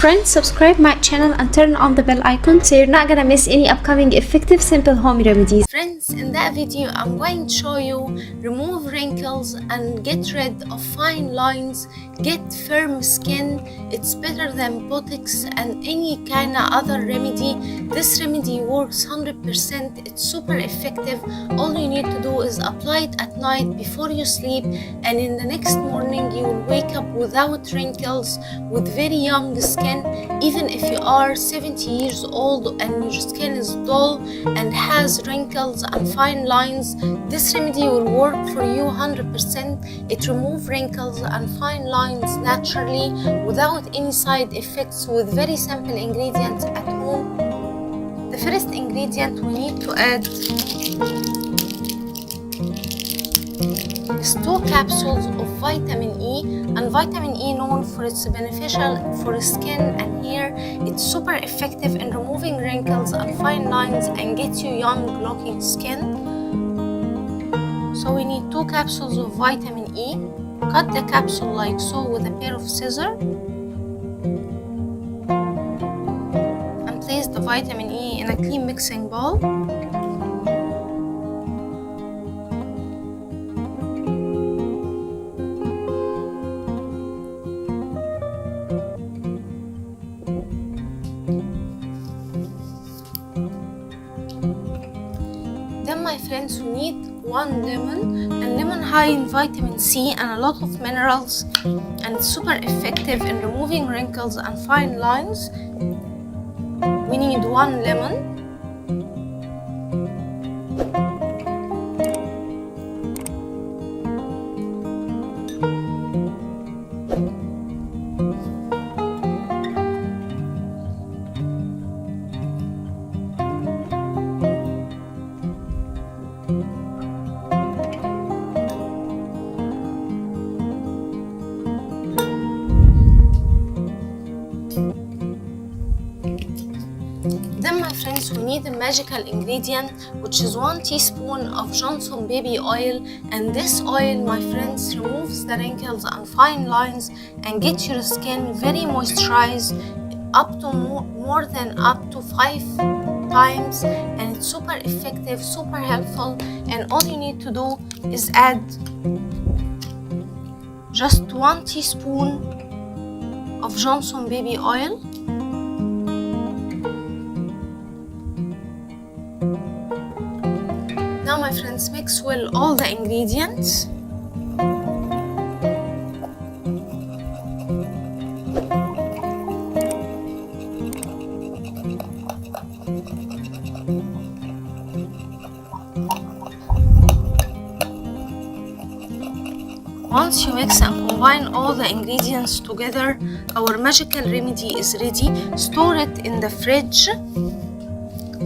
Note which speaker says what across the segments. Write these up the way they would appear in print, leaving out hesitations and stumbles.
Speaker 1: Friends, subscribe my channel and turn on the bell icon so you're not gonna miss any upcoming effective simple home remedies.
Speaker 2: Friends, in that video I'm going to show you remove wrinkles and get rid of fine lines, get firm skin. It's better than Botox and any kind of other remedy. This remedy works 100%. It's super effective. All you need to do is apply it at night before you sleep, and in the next morning you will wake up without wrinkles, with very young skin. Even if you are 70 years old and your skin is dull and has wrinkles and fine lines, this remedy will work for you 100%. It removes wrinkles and fine lines naturally without any side effects, with very simple ingredients at home. The first ingredient we need to add is 2 capsules of vitamin E, and vitamin E known for its beneficial for skin and hair. It's super effective in removing wrinkles and fine lines and gets you young looking skin. So we need 2 capsules of vitamin E. Cut the capsule like so with a pair of scissors and place the vitamin E in a clean mixing bowl. Then, my friends, we need 1 lemon, and lemon high in vitamin C and a lot of minerals, and it's super effective in removing wrinkles and fine lines. We need 1 lemon. Then, my friends, we need a magical ingredient, which is 1 teaspoon of Johnson baby oil, and this oil, my friends, removes the wrinkles and fine lines and gets your skin very moisturized up to more than up to 5 times, and it's super effective, super helpful. And all you need to do is add just 1 teaspoon of Johnson baby oil. Now, my friends, mix well all the ingredients. Once you mix and combine all the ingredients together, our magical remedy is ready. Store it in the fridge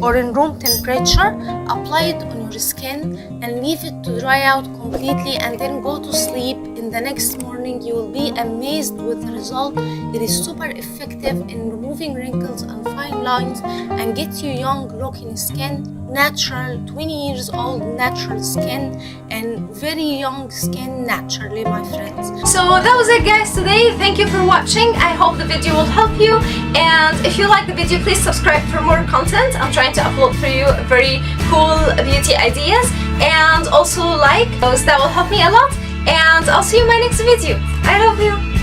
Speaker 2: or in room temperature. Apply it on your skin and leave it to dry out completely, and then go to sleep. In the next morning you will be amazed with the result. It is super effective in removing wrinkles and fine lines and gets you young looking skin, natural, 20 years old natural skin, and very young skin naturally, my friends.
Speaker 1: So that was it, guys, today. Thank you for watching. I hope the video will help you, and if you like the video, please subscribe for more content. I'm trying to upload for you very cool beauty ideas, and also like those. That will help me a lot, and I'll see you in my next video. I love you.